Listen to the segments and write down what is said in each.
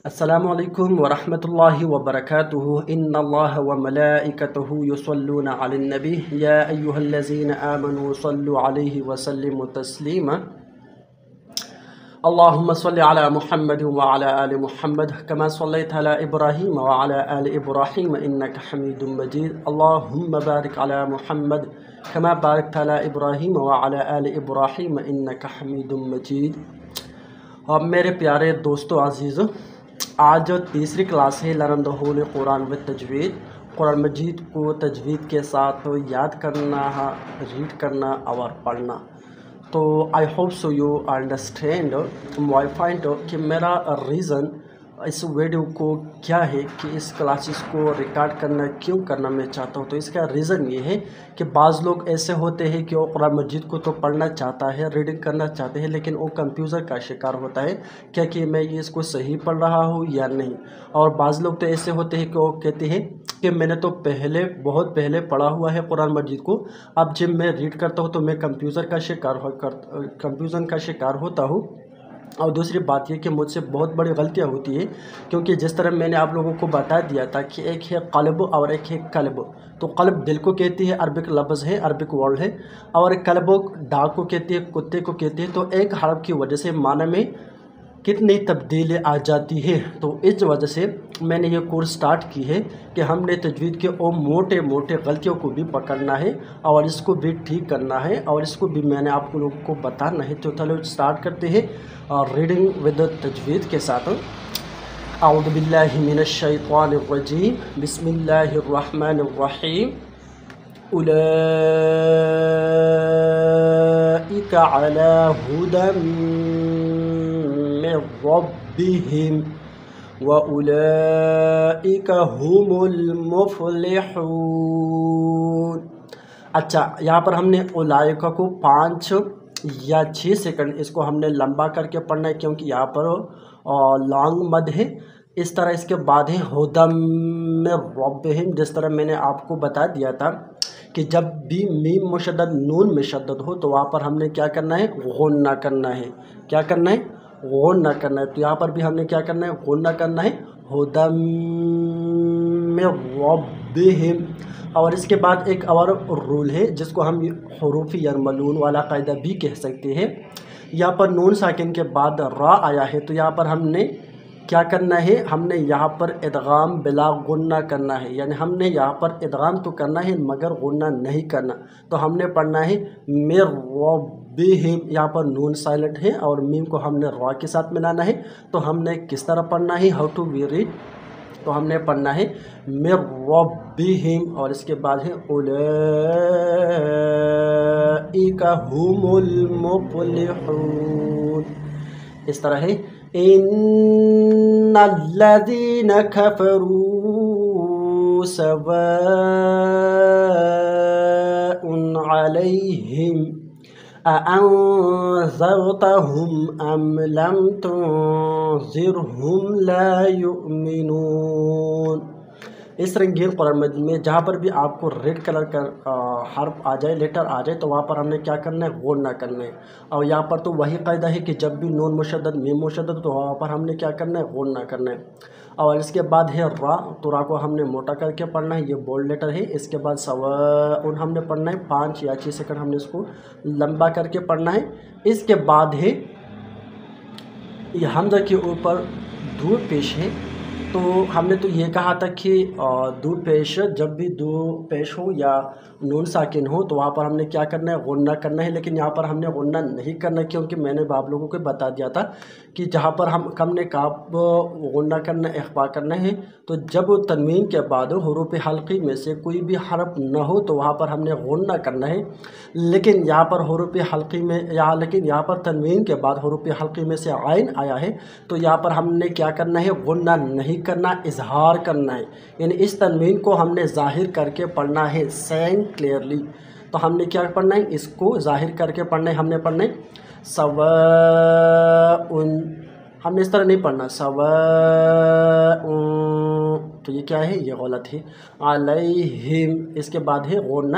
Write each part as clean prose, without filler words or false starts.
السلام علیکم ورحمۃ اللہ وبرکاتہ ان اللہ وملائکتہ یصلون علی النبی یا ایہا الذین آمنوا صلوا علیہ وسلموا تسلیما اللہم صل علی محمد وعلی آل محمد کما صلیت علی ابراہیم وعلی آل ابراہیم انک حمید مجید اللہم بارک علی محمد کما بارکت علی ابراہیم وعلی آل ابراہیم انک حمید مجید۔ اب میرے پیارے دوستو عزیزو، آج تیسری کلاس ہے لرن دا ہول قرآن و تجوید۔ قرآن مجید کو تجوید کے ساتھ یاد کرنا، ریڈ کرنا اور پڑھنا۔ تو I hope so you understand my point کہ میرا ریزن اس ویڈیو کو کیا ہے، کہ اس کلاسز کو ریکارڈ کرنا کیوں کرنا میں چاہتا ہوں۔ تو اس کا ریزن یہ ہے کہ بعض لوگ ایسے ہوتے ہیں کہ وہ قرآن مجید کو تو پڑھنا چاہتا ہے، ریڈنگ کرنا چاہتے ہیں، لیکن وہ کنفیوژن کا شکار ہوتا ہے کیا کہ میں اس کو صحیح پڑھ رہا ہوں یا نہیں۔ اور بعض لوگ تو ایسے ہوتے ہیں کہ وہ کہتے ہیں کہ میں نے تو بہت پہلے پڑھا ہوا ہے قرآن مجید کو، اب جب میں ریڈ کرتا ہوں تو میں کنفیوژن کا شکار ہوتا ہوں۔ اور دوسری بات یہ کہ مجھ سے بہت بڑی غلطیاں ہوتی ہے، کیونکہ جس طرح میں نے آپ لوگوں کو بتا دیا تھا کہ ایک ہے قلب اور ایک ہے قلب۔ تو قلب دل کو کہتی ہے، عربک لفظ ہے، عربک ورڈ ہے، اور قلب ڈاگ کو کہتی ہے، کتے کو کہتی ہے۔ تو ایک حرف کی وجہ سے معنی میں کتنی تبدیلی آ جاتی ہے۔ تو اس وجہ سے میں نے یہ کورس سٹارٹ کی ہے کہ ہم نے تجوید کے وہ موٹے غلطیوں کو بھی پکڑنا ہے اور اس کو بھی ٹھیک کرنا ہے، اور اس کو بھی میں نے آپ لوگوں کو بتانا ہے۔ تو چلو سٹارٹ کرتے ہیں ریڈنگ ود تجوید کے ساتھ۔ اعوذ باللہ من الشیطان الرجیم، بسم اللہ الرحمن الرحیم۔ اولئک علی ھدی من ربہم وَأُولَئِكَ هُمُ الْمُفْلِحُونَ۔ اچھا، یہاں پر ہم نے اولائکہ کو 5 یا 6 سیکنڈ اس کو ہم نے لمبا کر کے پڑھنا ہے، کیونکہ یہاں پر لانگ مد ہے۔ اس طرح اس کے بعد ہے ہدم من ربہم، جس طرح میں نے آپ کو بتا دیا تھا کہ جب بھی میم مشدد نون مشدد ہو تو وہاں پر ہم نے کیا کرنا ہے، غنہ کرنا ہے۔ کیا کرنا ہے؟ غنہ کرنا ہے۔ تو یہاں پر بھی ہم نے کیا کرنا ہے، غنہ کرنا ہے، ہدم من ربہم۔ اور اس کے بعد ایک اور رول ہے جس کو ہم حروف یرملون والا قاعدہ بھی کہہ سکتے ہیں۔ یہاں پر نون ساکن کے بعد را آیا ہے، تو یہاں پر ہم نے کیا کرنا ہے، ہم نے یہاں پر ادغام بلا غنہ کرنا ہے، یعنی ہم نے یہاں پر ادغام تو کرنا ہے مگر غنہ نہیں کرنا۔ تو ہم نے پڑھنا ہے من ربہم، یہاں پر نون سائلنٹ ہے اور میم کو ہم نے را کے ساتھ ملانا ہے۔ تو ہم نے کس طرح پڑھنا ہے، ہاؤ ٹو وی ریڈ، تو ہم نے پڑھنا ہے من ربہم، اور اس کے بعد ہے اولئک ھم المفلحون۔ اس طرح ہے ان الذین کفروا سواء علیہم اَأَنذَرْتَهُمْ أَمْ لَمْ تُنذِرْهُمْ لَا يُؤْمِنُونَ۔ اس رنگین قرآن مجید میں جہاں پر بھی آپ کو ریڈ کلر کا حرف آ جائے، لیٹر آ جائے، تو وہاں پر ہم نے کیا کرنا ہے، غنہ کرنا ہے۔ اور یہاں پر تو وہی قاعدہ ہے کہ جب بھی نون مشدد میم مشدد تو وہاں پر ہم نے کیا کرنا ہے، غنہ کرنا ہے۔ اور اس کے بعد ہے را، تو را کو ہم نے موٹا کر کے پڑھنا ہے، یہ بولڈ لیٹر ہے۔ اس کے بعد سواء ہم نے پڑھنا ہے 5 یا 6 سیکنڈ ہم نے اس کو لمبا کر کے پڑھنا ہے۔ اس کے بعد ہے یہ حمزہ کے اوپر دو پیش ہے، تو ہم نے تو یہ کہا تھا کہ دو پیش، جب بھی دو پیش ہو یا نون ساکن ہو تو وہاں پر ہم نے کیا کرنا ہے، غنہ کرنا ہے، لیکن یہاں پر ہم نے غنہ نہیں کرنا، کیونکہ میں نے آپ لوگوں کو بتا دیا تھا کہ جہاں پر ہم نے کاف غنہ کرنا، اخفا کرنا ہے، تو جب تنوین کے بعد حروف حلقی میں سے کوئی بھی حرف نہ ہو تو وہاں پر ہم نے غنہ کرنا ہے۔ لیکن یہاں پر حروف حلقی میں لیکن یہاں پر تنوین کے بعد حروف حلقی میں سے عین آیا ہے، تو یہاں پر ہم نے کیا کرنا ہے، غنہ نہیں کرنا، اظہار کرنا ہے، یعنی اس تنوین کو ہم نے ظاہر کر کے پڑھنا ہے، سینگ کلیئرلی۔ تو ہم نے کیا پڑھنا ہے، اس کو ظاہر کر کے پڑھنا ہے، ہم نے پڑھنا ہے سواء، ہم نے اس طرح نہیں پڑھنا سواء، تو یہ کیا ہے، یہ غلط ہے، علیہم، اس کے بعد ہے غنہ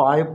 5